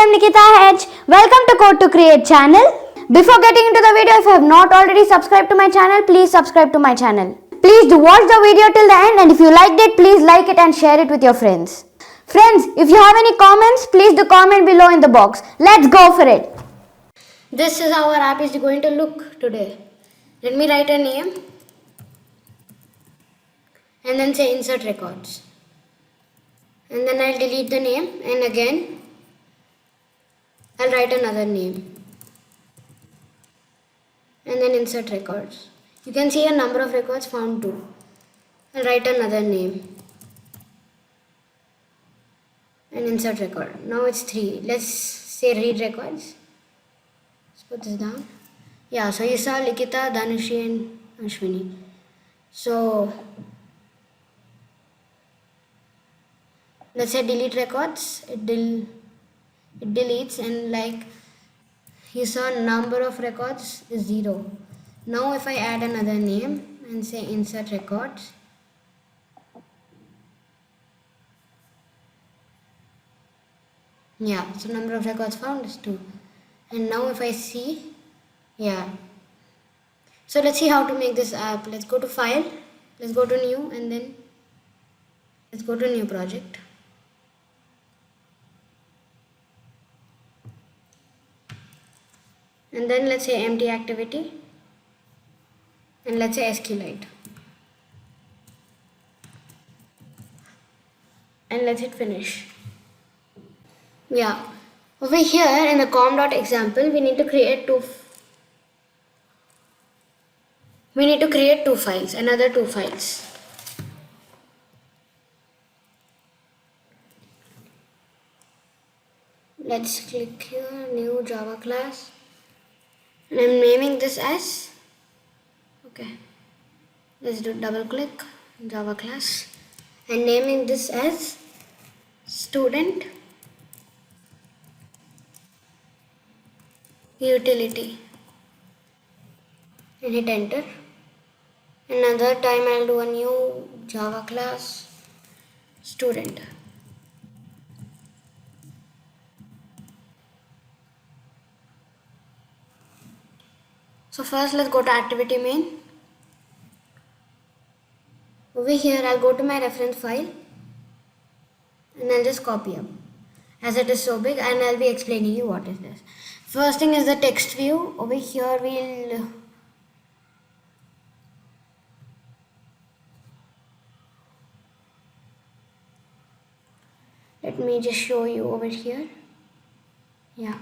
am Nikita H. Welcome to Code to Create channel. Before getting into the video, if you have not already subscribed to my channel, please subscribe to my channel. Please do watch the video till the end, and if you liked it, please like it and share it with your friends. Friends, if you have any comments, please do comment below in the box. Let's go for it. This is how our app is going to look today. Let me write a name and then say insert records. And then I'll delete the name and again I'll write another name and then insert records. You can see a number of records found too. I'll write another name and insert record. Now it's 3. Let's say read records. Let's put this down. Yeah, so you saw Likita, Dhanushri and Ashwini. So let's say delete records. It deletes, and like you saw number of records is 0. Now if I add another name and say insert records, yeah, so number of records found is 2. And now if I see, yeah, so let's see how to make this app. Let's go to file, let's go to new, and then let's go to new project. And then let's say empty activity and let's say SQLite and let's hit finish. Yeah, over here in the com.example we need to create two files, another 2 files. Let's click here, new Java class. And I'm naming this as, okay, let's do double click Java class and naming this as student utility and hit enter. Another time I'll do a new Java class student. So first let's go to activity main. Over here I'll go to my reference file and I'll just copy up as it is so big, and I'll be explaining you what is this. First thing is the text view. Over here let me just show you over here. Yeah.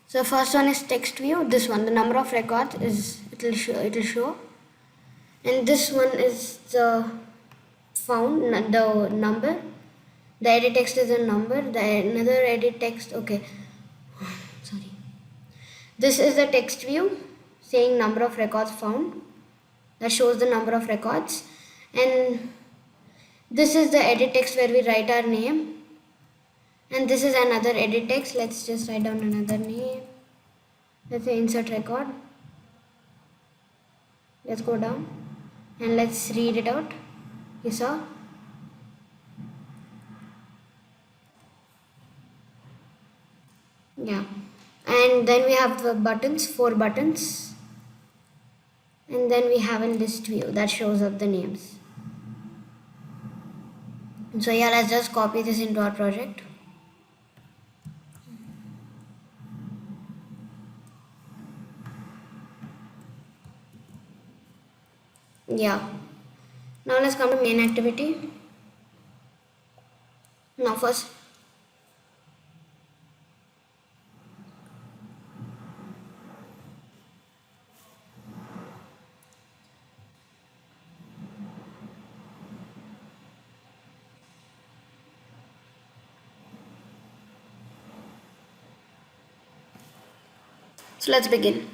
So first one is text view. This one, the number of records is it'll show, and this one is the found, the number. The edit text is a number. Another edit text. Okay, sorry. This is the text view saying number of records found. That shows the number of records, and this is the edit text where we write our name. And this is another edit text. Let's just write down another name. Let's say insert record. Let's go down and let's read it out. You saw? Yeah. And then we have the buttons, 4 buttons. And then we have a list view that shows up the names. So yeah, let's just copy this into our project. Yeah, now let's come to main activity. Now first so let's begin.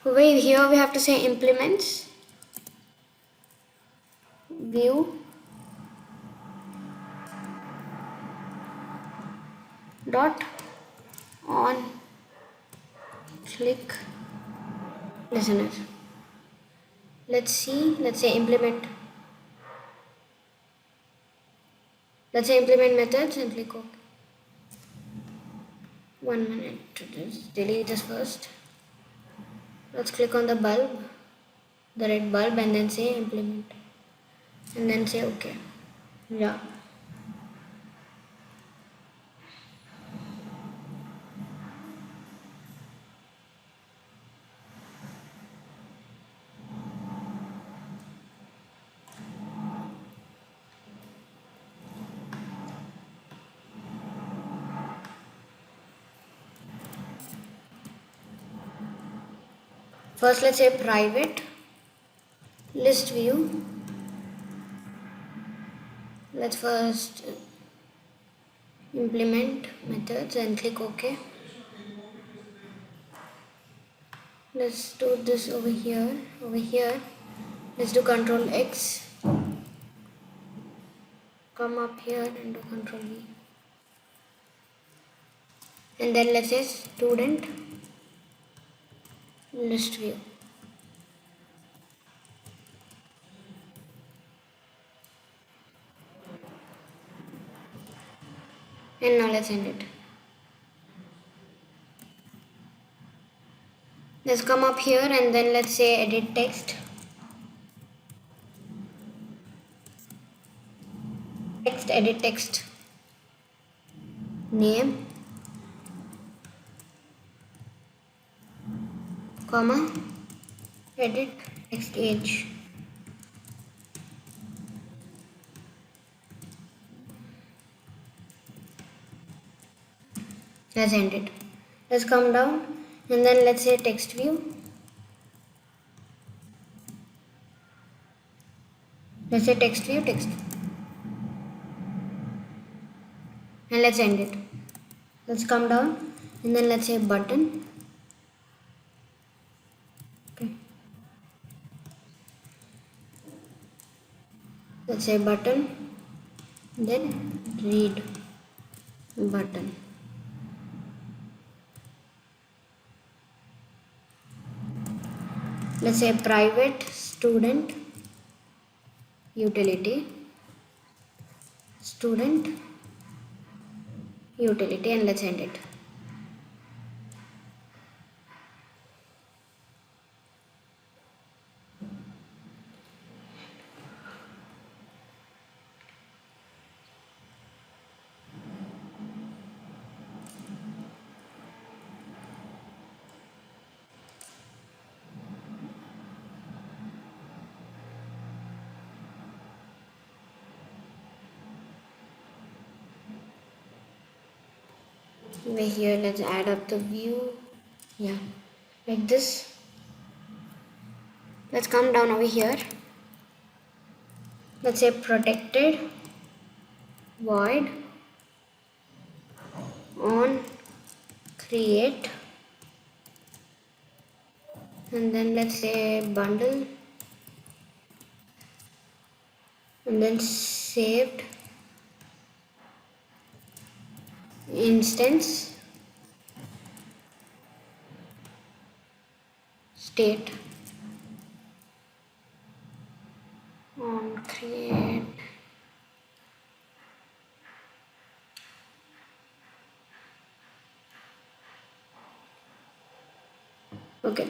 Over here we have to say implements, view, dot on click listener. Let's see, let's say implement methods and click OK. 1 minute to delete this first. Let's click on the bulb, the red bulb, and then say implement and then say OK. Yeah. First let's say private list view. Let's first implement methods and click OK. Let's do this over here. Let's do Control X. Come up here and do Control V. And then let's say student list view. And now let's end it. Let's come up here and then let's say edit text. Edit text. Name, comma, edit text age. Let's end it. Let's come down and then let's say text view. Let's say text view, text. And let's end it. Let's come down and then let's say button. Okay. Let's say button, then read button. Let's say private student utility, and let's end it. Over here, let's add up the view. Yeah, like this. Let's come down over here. Let's say protected void on create, and then let's say bundle, and then saved instance state on create. Okay,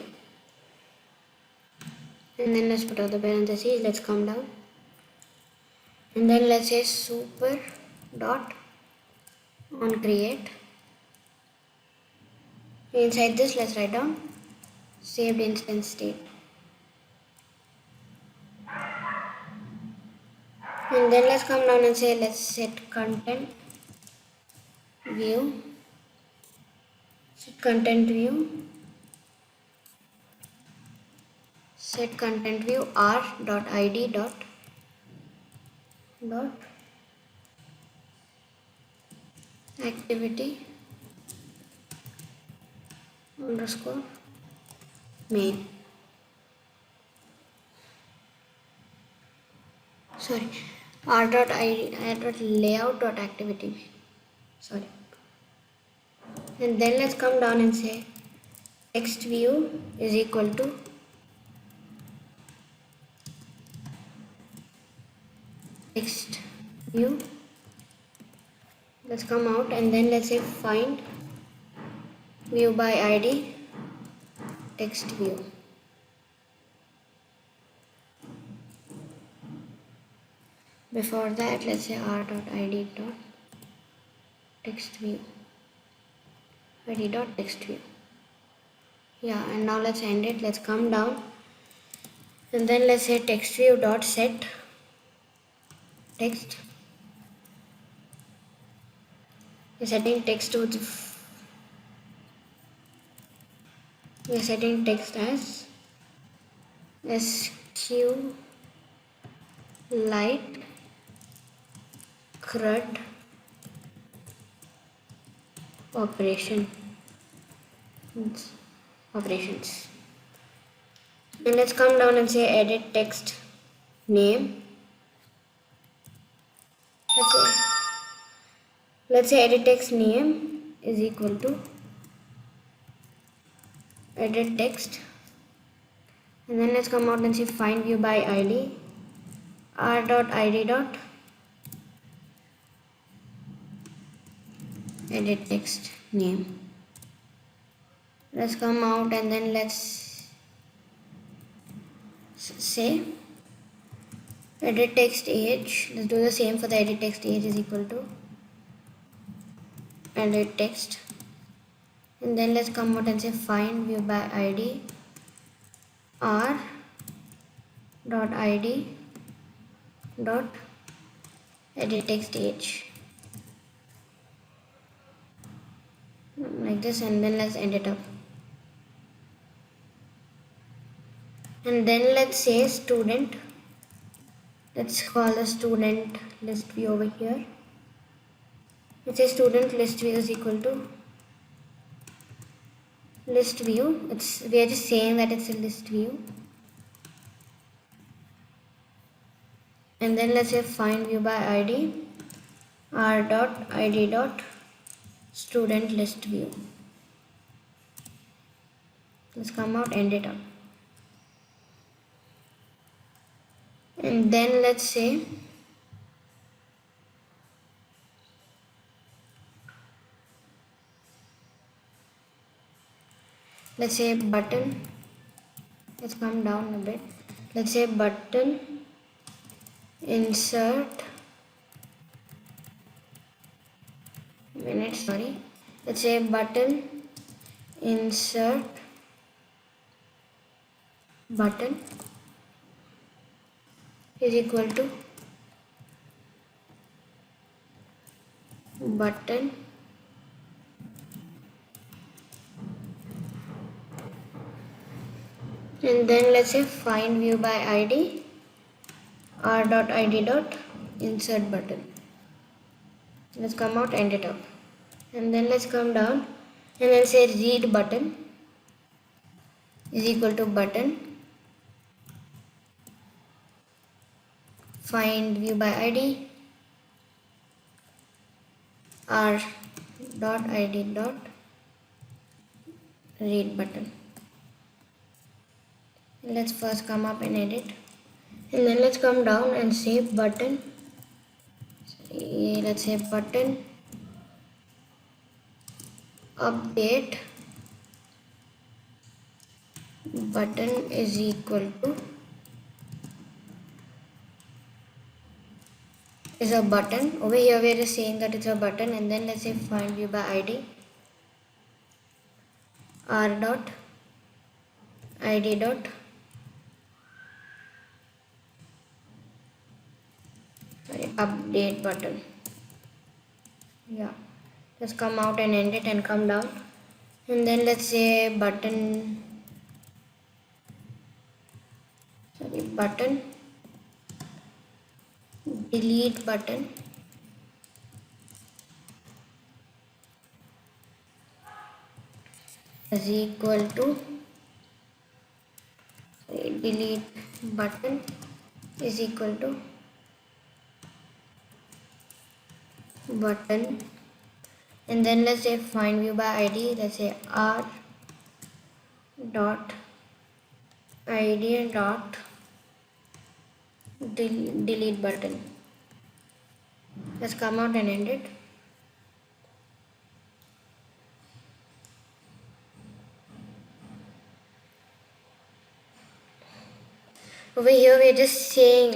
and then let's put out the parentheses. Let's come down and then let's say super dot on create. Inside this, let's write down saved instance state, and then let's come down and say let's set content view, set content view r.id dot activity underscore main. Sorry, r.id layout dot activity. Sorry. And then let's come down and say text view is equal to text view. Let's come out and then let's say find view by id text view. Before that, let's say r.id.text view. id.text view. Yeah, and now let's end it. Let's come down and then let's say text view dot set text. We're setting text to we're setting text as SQLite CRUD operations. And let's come down and say edit text name. Let's say edit text name is equal to edit text, and then let's come out and say find view by id r.id dot edit text name. Let's come out and then let's say edit text age. Let's do the same for the edit text age is equal to edit text, and then let's come out and say find view by id r dot id dot edit text age, like this, and then let's end it up. And then let's say student. Let's call the student list view over here. Let's say student list view is equal to list view. We are just saying that it's a list view. And then let's say find view by id r dot id dot student list view. Let's come out, end it up. And then let's say button. Let's come down a bit. Let's say button insert let's say button insert button is equal to button and then let's say find view by id r dot id dot insert button. Let's come out, end it up, and then let's come down and then say read button is equal to button find view by id r dot id dot read button. Let's first come up and edit, and then let's come down and say button. Let's say button update button is equal to is a button. Over here we are just saying that it's a button, and then let's say find view by id r dot id dot update button. Yeah, just come out and end it and come down, and then let's say button delete button is equal to delete button is equal to button And then let's say find view by id. Let's say r dot id dot delete button. Let's come out and end it. Over here we're just saying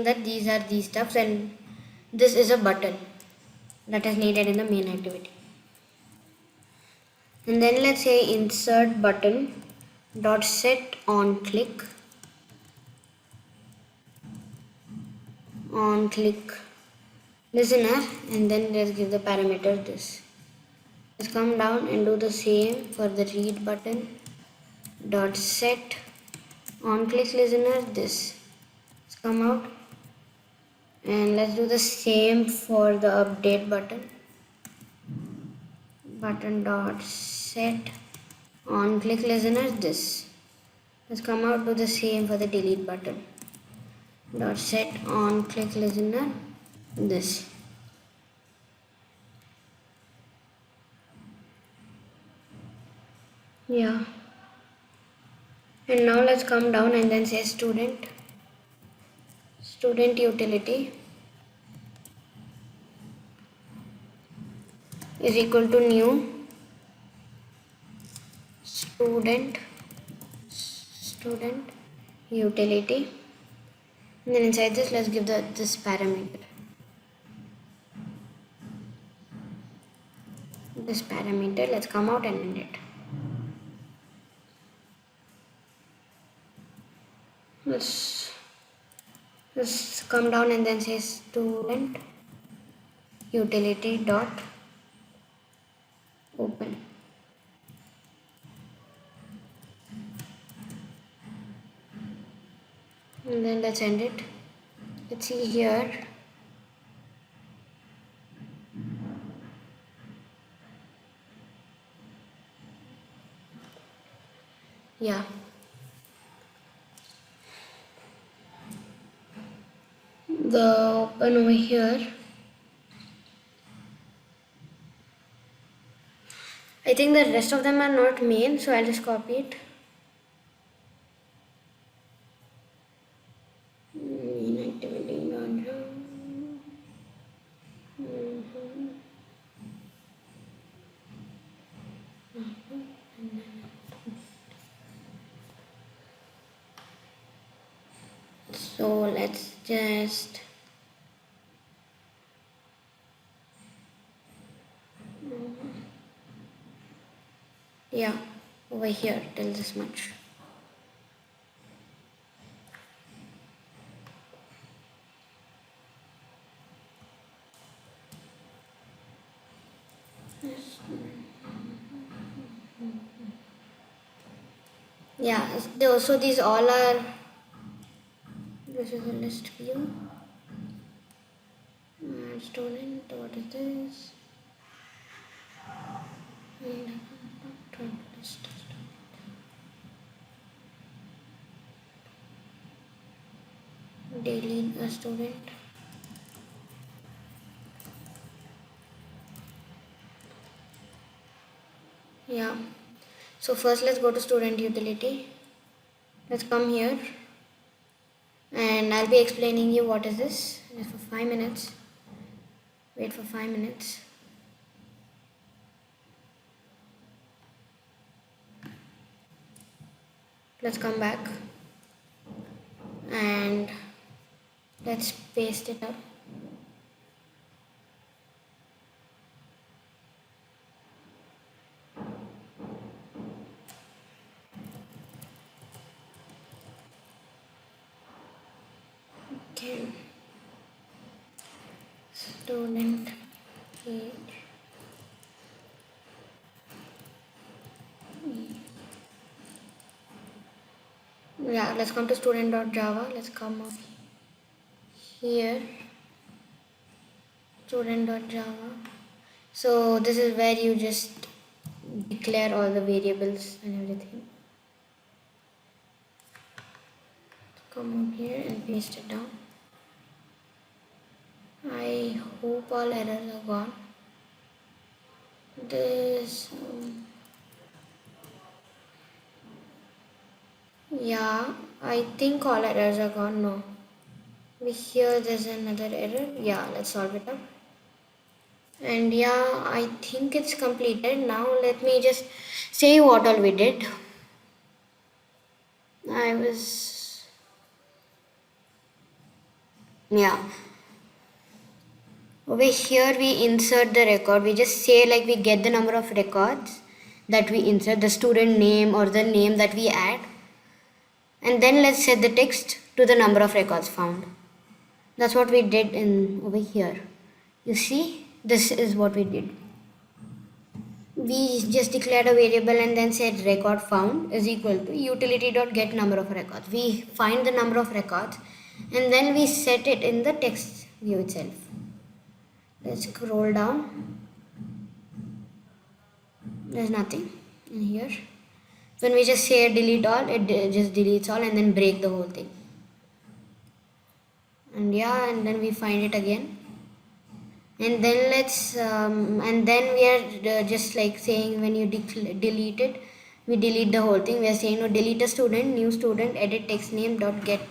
that these are these stuffs and this is a button that is needed in the main activity. And then let's say insert button dot set on click listener, and then let's give the parameter this. Let's come down and do the same for the read button dot set on click listener this. Let's come out and let's do the same for the update button dot set on click listener this. Let's come out, do the same for the delete button dot set on click listener this. Yeah, and now let's come down and then say student utility is equal to new student utility, and then inside this let's give this parameter. Let's come out and end it. Let's come down and then say student utility dot open. And then let's end it. Let's see here. Yeah. The open over here. I think the rest of them are not main, so I'll just copy it. Main activity launcher. So let's just yeah, over here till this much. Yeah, so these all are, this is a list view. Student, what is this? Daily a student. Yeah. So first let's go to student utility. Let's come here and I'll be explaining you what is this. Just for 5 minutes. Wait for 5 minutes. Let's come back and let's paste it up. Okay. Student page. Yeah, let's come to student.java. Let's come up here. Student.java. So this is where you just declare all the variables and everything. Come up here and paste it down. I hope all errors are gone. this yeah, I think all errors are gone. No, here there's another error. Yeah, let's solve it up. And yeah, I think it's completed. Now let me just say what all we did. I was yeah, over here we insert the record. We just say like we get the number of records that we insert, the student name or the name that we add, and then let's set the text to the number of records found. That's what we did in over here. You see, this is what we did. We just declared a variable and then said record found is equal to utility dot get number of records. We find the number of records and then we set it in the text view itself. Let's scroll down. There's nothing in here. When we just say delete all, it just deletes all and then break the whole thing. And yeah, and then we find it again. And then and then we are just like saying when you delete it, we delete the whole thing. We are saying no, delete a student, new student, edit text name dot get.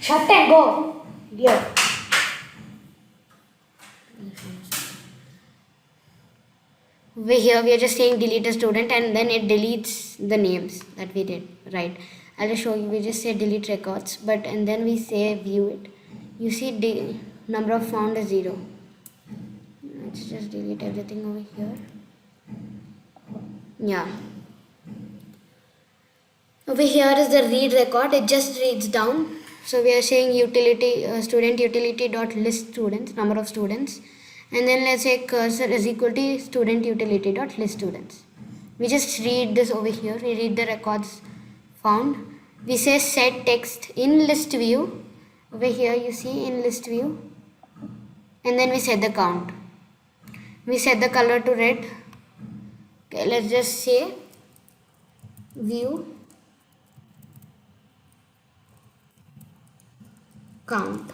Shut and go. Here. Over here we are just saying delete a student and then it deletes the names that we did, right? I'll just show you. We just say delete records, but and then we say view it. You see the number of found is 0. Let's just delete everything over here. Yeah. Over here is the read record. It just reads down. So we are saying utility student utility dot list students, number of students, and then let's say cursor is equal to student utility dot list students. We just read this over here. We read the records found. We say set text in list view. Over here you see in list view, and then we set the count. We set the color to red. Okay, let's just say view count.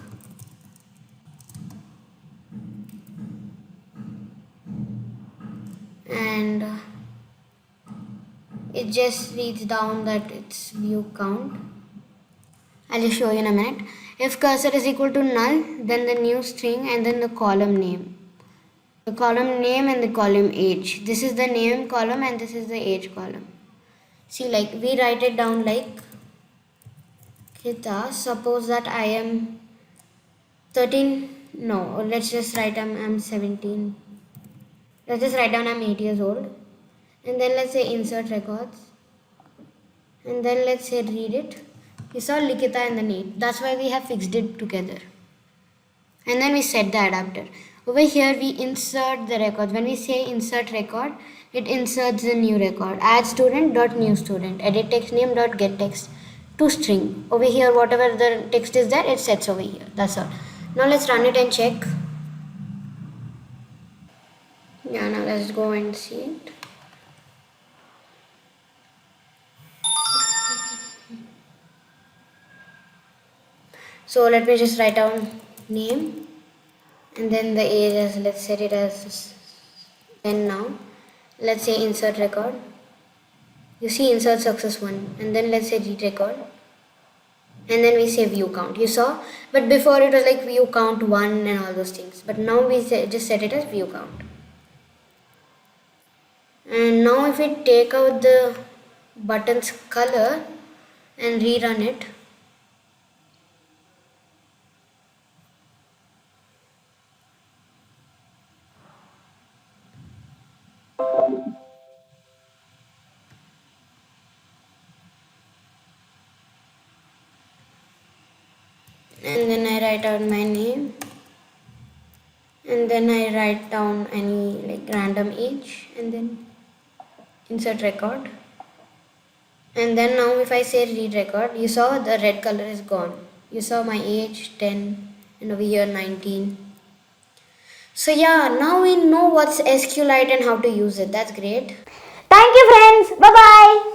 And it just reads down that it's view count. I'll just show you in a minute. If cursor is equal to null, then the new string and then the column name. The column name and the column age. This is the name column and this is the age column. See, like we write it down like Kita. Suppose that I am 13. No, let's just write I'm 17. Let's just write down I'm 8 years old. And then let's say insert records. And then let's say read it. You saw Likita and the need. That's why we have fixed it together. And then we set the adapter. Over here we insert the records. When we say insert record, it inserts the new record. Add student dot new student. Edit text name dot get text to string. Over here whatever the text is there, it sets over here. That's all. Now let's run it and check. Yeah, now let's go and see it. So let me just write down name and then the age as, let's set it as 10 now. Let's say insert record. You see insert success 1 and then let's say read record. And then we say view count. You saw, but before it was like view count 1 and all those things. But now we just set it as view count. And now if we take out the button's color and rerun it, and then I write out my name and then I write down any like random age and then insert record. And then now if I say read record, you saw the red color is gone. You saw my age 10 and over here 19. So yeah, now we know what's SQLite and how to use it. That's great. Thank you, friends. Bye bye.